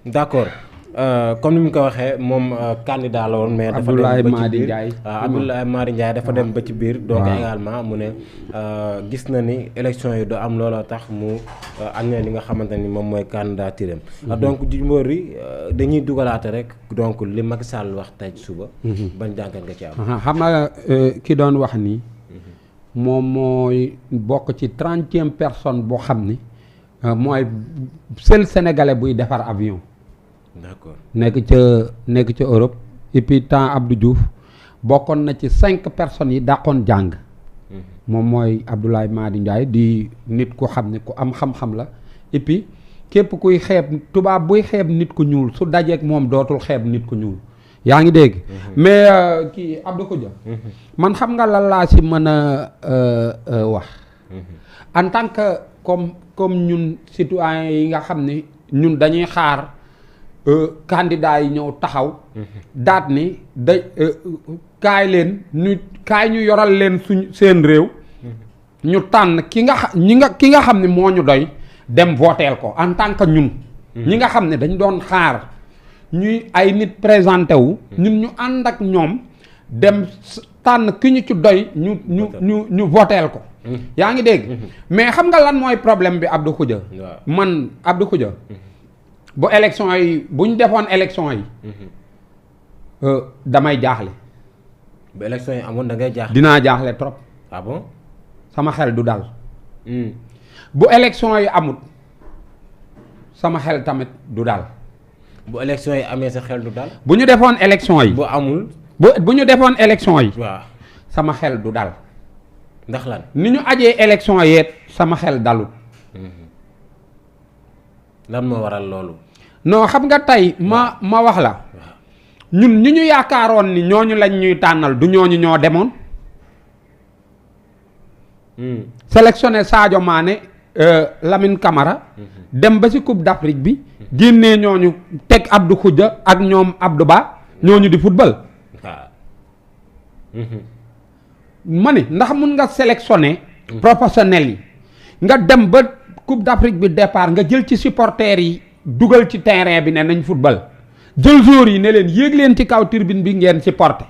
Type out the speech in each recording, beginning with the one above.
d'accord comme ni mu ko waxee moom candidat la woon mais dafa dem ba ci biir Abdoulaye Madi Ndiaye dafa dem ba ci biir donc également mu ne gis na ni élection yi du am looloo tax mu annulé li nga xamante ni moom mooy candidature am donc Jimbori dañuy dugalaate rek donc li Macky Sall wax tey suba bañ jàngat nga ci am xam nga ki doon wax nii moom mooy bokk ci 30e personne boo xam ni mooy seul sénégalais buy defar avion d'accord nekk ca Europe et puis temps Abdou Diouf bokkoon na ci 5 personnes yi dàqoon jàng moom mooy Abdoulaye Madi Ndiaye di nit ku xam ne ku am xam-xam la et puis képp kuy xeeb tubaab buy xeeb nit ku ñuul su dajeek moom dootul xeeb nit ku ñuul yaa ngi dégg mais kii Abdou Khoudia man xam nga lan laa si mën a wax en tant que comme ñun citoyens yi nga xam ne ñun dañuy xaar candidat yi ñëw taxaw daat ni kaay ñu yoral leen seen réew ñu tànn ki nga xam ne moo ñu doy dem voteel ko en tant que ñun ñi nga xam ne dañ doon xaar ñuy ay nit présenté wu ñun ñu ànd ak ñoom dem tànn ki ñu ci doy ñu voteel ko yaa ngi dégg mais xam nga lan mooy problème bi Abdou Khoudia man Abdou Khoudia bu élection yi bu ñu defoon élection yi damay jaaxle. bu élection yi amoon da ngay jaaxle. dinaa jaaxle trop. ah bon. sama xel du dal. bu élection yi amut sama xel tamit du dal. bu élection yi amee sa xel du dal. bu ñu defoon élection yi. bu amul. bu ñu defoon élection yi. waaw sama xel du dal. ndax lan. ni ñu ajee élection yeet sama xel dalut. lan moo waral loolu. non xam nga tey ma wax la. ñun ñu yaakaaroon ni ñooñu lañ ñuy tànnal du ñooñu ñoo demoon. sélectionné Sadio Mané Lamine Camara. dem ba ci Coupe d'Afrique bi. génnee ñooñu teg Abdou Khoudia ak ñoom Abdou Ba ñooñu di football. ma ni ndax mun nga sélectionné. professionnels yi nga dem ba Coupe d'Afrique bi départ nga jël ci supporters yi dugal ci terrain bi ne nañ football jël joueurs yi ne leen yéeg leen ci kaw tribune bi ngeen supporter.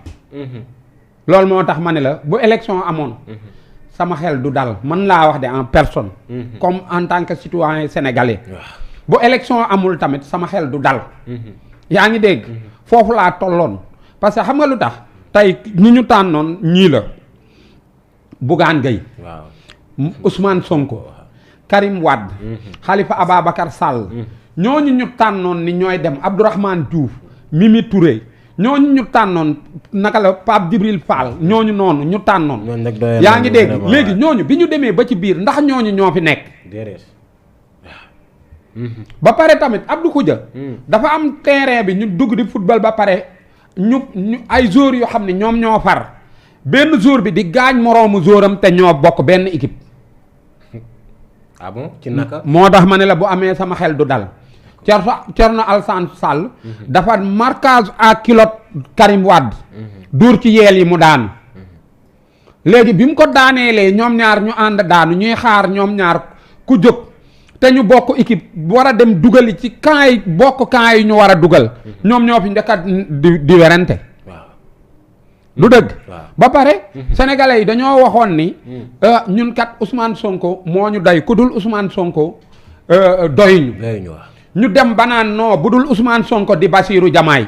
loolu moo tax ma ne la bu élection amoon. sama xel du dal mën laa wax de en personne. comme en tant que citoyen sénégalais. bu élection amul tamit sama xel du dal. yaa ngi dégg. foofu laa tolloon parce que xam nga lu tax tey ñi ñu tànnoon ñii la Bougane Gueye. Ousmane Sonko. Karim Wade. Khalifa Ababacar Sall. ñooñu ñu tànnoon ni ñooy dem Abdourahmane Diouf Mimi Touré ñooñu ñu tànnoon naka la Pape Djibril Fall ñooñu noonu ñu tànnoon. yaa ngi dégg léegi ñooñu bi ñu demee ba ci biir ndax ñooñu ñoo fi nekk. ba pare tamit Abdou Khoudia. dafa am terrain bi ñu dugg di football ba pare ñu ay joueurs yoo xam ne ñoom ñoo far benn joueur bi di gaañ moroomu joueuram te ñoo bokk benn équipe. ah bon ci naka. moo tax ma ne la bu amee sama xel du dal. Thierno Alassane Sall. dafa marquage à culotte Karim Wade. dóor ci yeel yi mu daan. léegi bi mu ko daaneelee ñoom ñaar ñu ànd daanu ñuy xaar ñoom ñaar ku jóg te ñu bokk équipe war a dem dugali ci camp yi bokk camp yi ñu war a dugal. ñoom ñoo fi njëkk a di werante. du dëgg. ba pare. sénégalais yi dañoo waxoon ni. ñun kat Ousmane Sonko moo ñu doy ku dul Ousmane Sonko doyuñu. ñu dem ba naan non bu dul Ousmane Sonko di Bassirou Diomaye.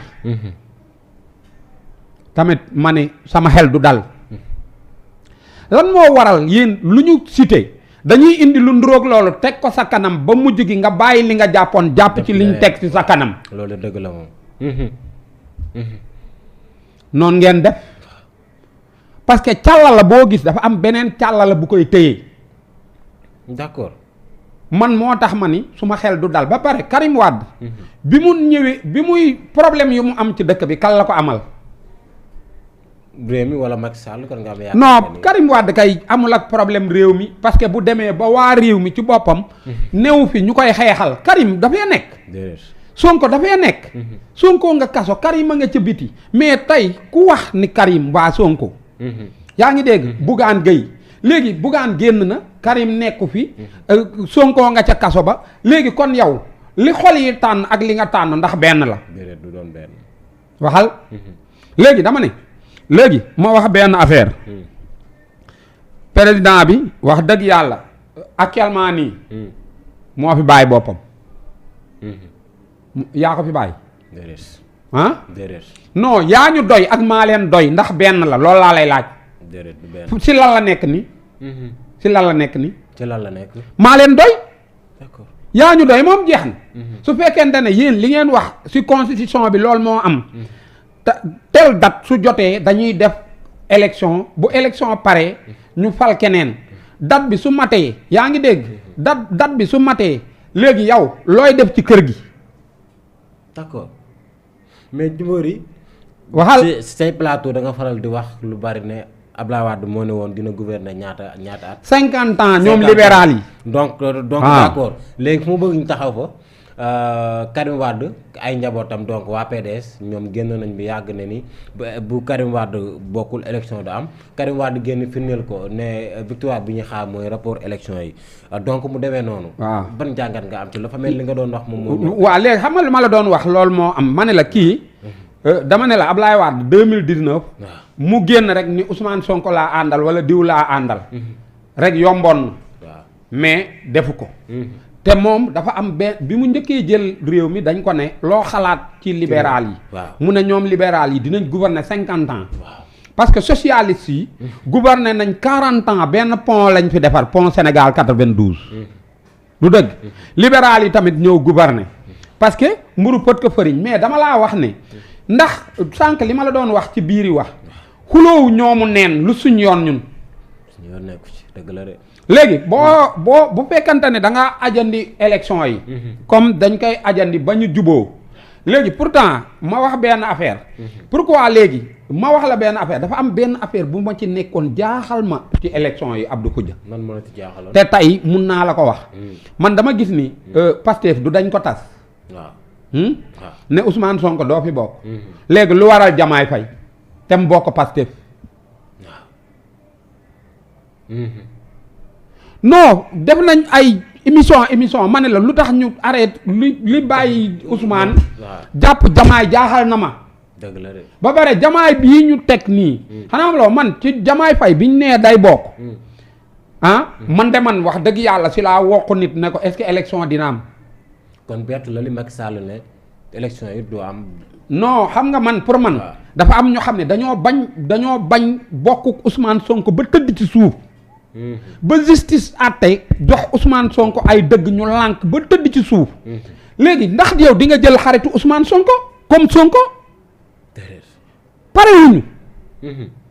tamit ma ne sama xel du dal. lan moo waral yéen lu ñu cité dañuy indi lu nduroog loolu teg ko sa kanam ba mujj gi nga bàyyi li nga jàppoon jàpp ci liñ teg ci sa kanam. loolu dëgg la moom. noonu ngeen def parce que càllala boo gis dafa am beneen càllala bu koy téye. d'accord. man moo tax ma ni su ma xel du dal ba pare Karim Wade. bi mu ñëwee bi muy problème yu mu am ci dëkk bi kan la ko amal. réew mi wala Macky Sall kon nga am yaakaar. non Karim Wade kay amul ak problème réew mi parce que bu demee ba waa réew mi ci boppam. néew fi ñu koy xeexal Karim dafay nekk. Sonko dafay nekk. Sonko nga kaso Karim a nga ca biti mais tey ku wax ni Karim waa Sonko. yaa ngi dégg Bougane Gueye léegi Bougane génn na Karim nekku fi. Sonko nga ca kaso ba léegi kon yow li xol yi tànn ak li nga tànn ndax benn la. déedéet du doon benn. waxal. léegi dama ne léegi ma wax benn affaire. président bi wax dëgg yàlla actuellement nii. moo fi bàyyi boppam. yaa ko fi bàyyi. déedéet. ah. déedéet. non yaa ñu doy ak maa leen doy ndax benn la loolu laa lay laaj. déedéet du benn. si lan la nekk ni si lan la nekk ni ci lan la nekk. maa leen doy. d'accord. yaa ñu doy moom jeex na. su fekkente ne yéen li ngeen wax si constitution bi loolu moo am. te telle date su jotee dañuy def élection bu élection pare ñu fal keneen date bi su matee yaa ngi dégg date bi su matee léegi yow looy def ci kër gi. d'accord mais Djimbori. waxal ci say plateau da nga faral di wax lu bari ne Abdoulaye Wade moo ne woon dina gouverner ñaata at. 50 ans ñoom libéral yi. donc d'accord léegi fu mu bëgg ñu taxaw fa Karim Wade ay njabootam donc waa PDS ñoom génn nañ bi yàgg ne ni bu Karim Wade bokkul élection du am Karim Wade génn firndeel ko ne victoire bi ñu xaar mooy rapport élection yi donc mu demee noonu. waaw ban jàngat nga am ci la fa mel li nga doon wax moom moo. waaw léegi xam nga lu ma la doon wax loolu moo am ma ne la kii. dama ne la Ablaye Wade 2019. mu génn rek ni Ousmane Sonko laa àndal wala diw laa àndal. rek yomboon na. mais defu ko. te moom dafa am bi mu njëkkee jël réew mi dañ ko ne loo xalaat ci libéral yi. mu ne ñoom libéral yi dinañ gouverner 50 ans. parce que socialiste yi. gouverner nañ 40 ans benn pont lañ fi defar pont Sénégal 92. du dëgg libéral yi tamit ñëw gouverner. parce que mburu pët ko fëriñ mais dama laa wax ne. ndax sànq li ma la doon wax ci biir yi wax xuloowu ñoomu neen lu suñ yoon ñun. suñ yoon nekku ci dëgg la de. léegi bu fekkante ne da ngaa ajandi élection yi. comme dañ koy ajandi ba ñu juboo léegi pourtant ma wax benn affaire. pourquoi léegi ma wax la benn affaire dafa am benn affaire bu ma ci nekkoon jaaxal ma ci élection yi Abdou Khoudia. man moo la ci jaaxaloon. te tey mun naa la ko wax. man dama gis ni. Pastef du dañ ko tas. waaw. ne Ousmane Sonko doo fi bokk. léegi lu waral Diomaye Faye te mu bokk Pastef. non def nañ ay émission ma ne la lu tax ñu arrêté li bàyyi Ousmane. jàpp Diomaye jaaxal na ma. dëgg la de. ba pare Diomaye bii ñu teg nii. xanaa loo man ci Diomaye Faye biñ nee day bokk. man de man wax dëgg yàlla si laa wokk nit ne ko est-ce que élection dina am. kon bett la li Macky Sall ne élection yi du am. non xam nga man pour man. dafa am ñoo xam ne dañoo bañ bokk Ousmane Sonko ba tëdd ci suuf. ba justice àtte jox Ousmane Sonko ay dëgg ñu lànk ba tëdd ci suuf. léegi ndax yow di nga jël xaritu Ousmane Sonko comme Sonko. parewuñu.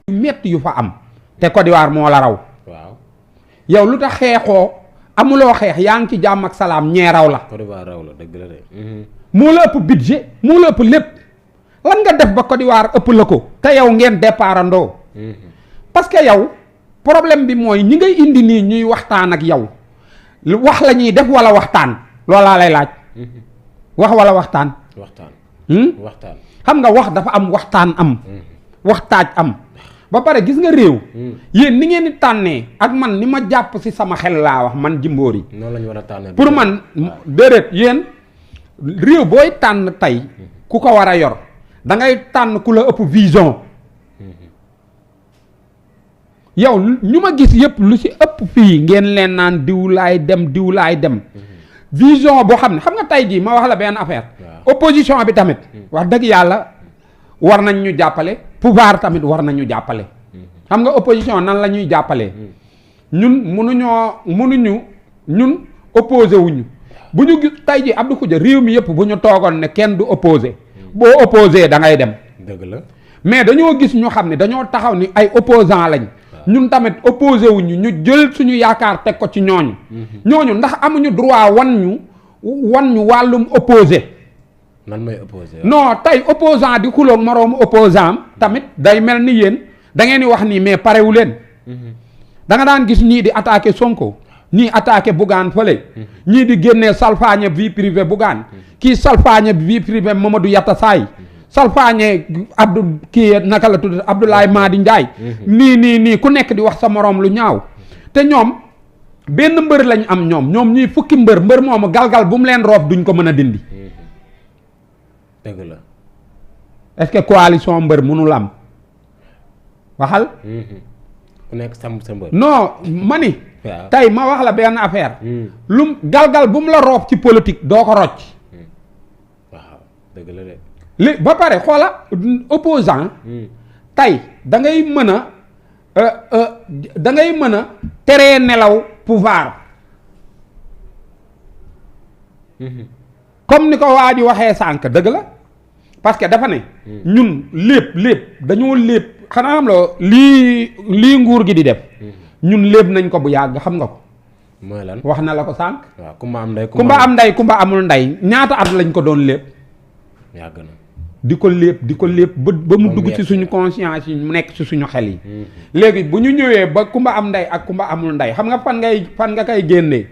metti yu fa am. te Côte d'Ivoire moo la raw. waaw yow lu tax xeexoo. amuloo xeex yaa ngi ci jàmm ak salaam ñee raw la. Côte d'Ivoire raw la dëgg la de. moo la ëpp budget moo la ëpp lépp lan nga def ba Côte d'Ivoire ëpp la ko te yow ngeen départandoo. parce que yow problème bi mooy ñi ngay indi nii ñuy waxtaan ak yow wax la ñuy def wala waxtaan loolaa lay laaj. wax wala waxtaan. waxtaan. xam nga wax dafa am waxtaan am. waxtaaj am. ba pare gis nga réew. yéen ni ngeen di tànnee ak man ni ma jàpp ci sama xel laa wax man Djimbori. noonu la ñu war a tànnee. pour man déedéet yéen réew booy tànn tey ku ko war a yor da ngay tànn ku la ëpp vision. yow ñu ma gis yëpp lu ci ëpp fii ngeen leen naan diw laay dem. vision boo xam ne xam nga tey jii ma wax la benn affaire. opposition bi tamit. wax dëgg yàlla war nañ ñu jàppale. pouvoir tamit war nañu jàppale. xam nga opposition nan la ñuy jàppalee. ñun ñun opposé wuñu bu ñu gis tey ji Abdou Khoudia réew mi yëpp bu ñu toogoon ne kenn du opposé boo opposé da ngay dem. dëgg la mais dañoo gis ñu xam ne dañoo taxaw ni ay opposant lañ. ñun tamit opposé wuñu ñu jël suñu yaakaar teg ko ci ñooñu. ñooñu ndax amuñu droit wan ñu wàllum opposé. nan mooy opposé. non tey opposant di xuloog moroomu opposant tamit day mel ni yéen da ngeen di wax nii mais parewu leen. da nga daan gis ñii di attaqué Sonko ñii attaqué Bougane fële. ñii di génnee salfaañe vie privée Bougane. kii salfaañe vie privée Mamadou Yatassaay. salfaañe Abdou kii naka la tudd Abdoulaye Madi Ndiaye. nii ku nekk di wax sa moroom lu ñaaw te ñoom benn mbër lañ am ñoom ñuy fukki mbër moomu galgal bu mu leen roof duñ ko mën a dindi. dëgg la. est-ce que coalition mbër mënul am waxal. ku nekk sam sa mbër. non ma ni. waaw tey ma wax la benn affaire. lum galgal bu mu la roof ci politique doo ko rocc. waaw dëgg la de. li ba pare xoola opposant tey da ngay mën a teree nelaw pouvoir. comme ni ko waa ji waxee sànq dëgg la parce que dafa ne. ñun lépp dañoo lépp xanaa am la lii nguur gi di def. ñun lépp nañ ko bu yàgg xam nga ko. mooy lan wax na la ko sànq. waaw kumba am ndey kumba amul ndey ñaata at lañ ko doon lépp. yàgg na. di ko lépp ba mu dugg ci suñu conscience yi mu nekk ci suñu xel yi. léegi bu ñu ñëwee ba kumba am ndey ak kumba amul ndey xam nga fan nga koy génnee.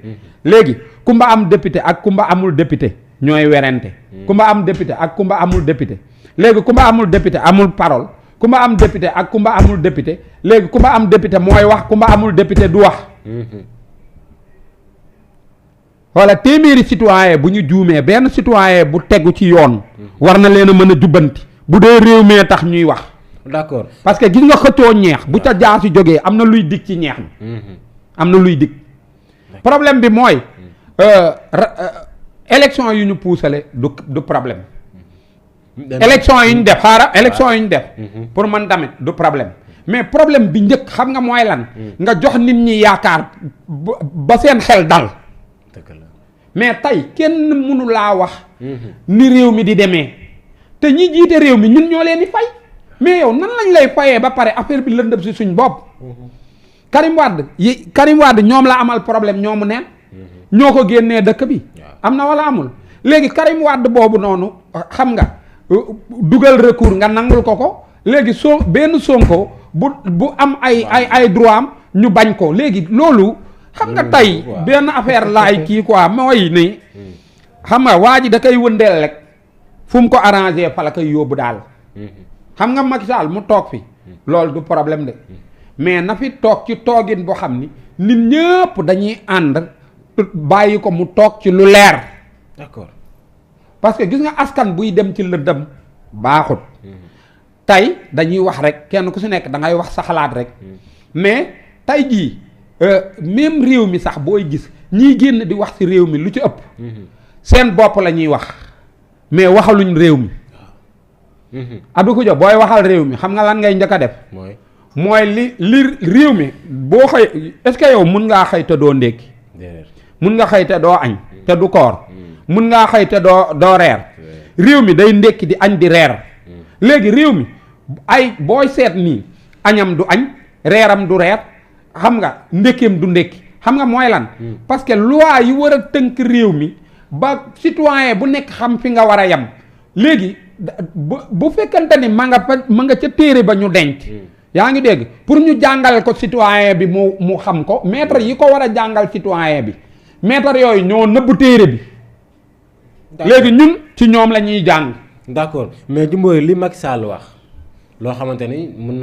léegi kumba am député ak kumba amul député ñooy werante. kumba am député ak kumba amul député léegi kumba amul député amul parole kumba am député ak kumba amul député léegi kumba am député mooy wax kumba amul député du wax. wala téeméeri citoyen bu ñu juumee benn citoyen bu tegu ci yoon. war na leen a mën a jubbanti bu dee réew mee tax ñuy wax. d'accord parce que gis nga xëccoo ñeex bu ca jaasi jógee am na luy dig ci ñeex mi. am na luy dig. problème bi mooy. élection yu ñu puusale du problème. élection yi ñu def élection yi ñu def. pour man tamit du problème. mais problème bi njëkk xam nga mooy lan. nga jox nit ñi yaakaar ba seen xel dal. mais tey kenn mënu laa wax. ni réew mi di demee. te ñi jiite réew mi ñun ñoo leen di fay. mais yow nan lañ lay fayee ba pare affaire bi lëndëm si suñ bopp. Karim Wade ñoom la amal problème ñoomu neen. ñoo ko génnee dëkk bi. am na wala amul léegi Karim Wade boobu noonu xam nga dugal recours nga nangul ko léegi benn Sonko bu am ay droit am ñu bañ ko léegi loolu. xam nga tey benn affaire laay kii quoi mooy ni xam nga waa ji da koy wëndeel rek fu mu ko arrangé fa la koy yóbbu daal. xam nga Macky Sall mu toog fi loolu du problème de mais na fi toog ci toogin boo xam ni nit ñëpp dañuy ànd bàyyi ko mu toog ci lu leer. d'accord parce que gis nga askan buy dem ci lëndëm baaxut. tey dañuy wax rek kenn ku si nekk da ngay wax sa xalaat rek mais tey jii. même réew mi sax booy gis ñiy génn di wax ci réew mi lu ci ëpp. seen bopp la ñuy wax mais waxaluñ réew mi. Abdou Koudia booy waxal réew mi xam nga lan ngay njëkk a def. mooy li réew mi boo xëy est-ce que yow mun ngaa xëy te doo ndékki. mun nga xëy te doo añ te du koor. mun ngaa xëy te doo reer. réew mi day ndékki di añ di reer. léegi réew mi booy seet nii añam du añ reeram du reer. xam nga ndékkeem du ndékki xam nga mooy lan. parce que loi yi war a tënk réew mi ba citoyen bu nekk xam fi nga war a yem léegi bu fekkante ni ma nga ca téere ba ñu denc. yaa ngi dégg pour ñu jàngal ko citoyen bi mu xam ko maître yi ko war a jàngal citoyen bi maître yooyu ñoo nëbb téere bi. léegi ñun ci ñoom la ñuy jàng. d'accord mais Jimbori li Macky Sall wax loo xamante ni mën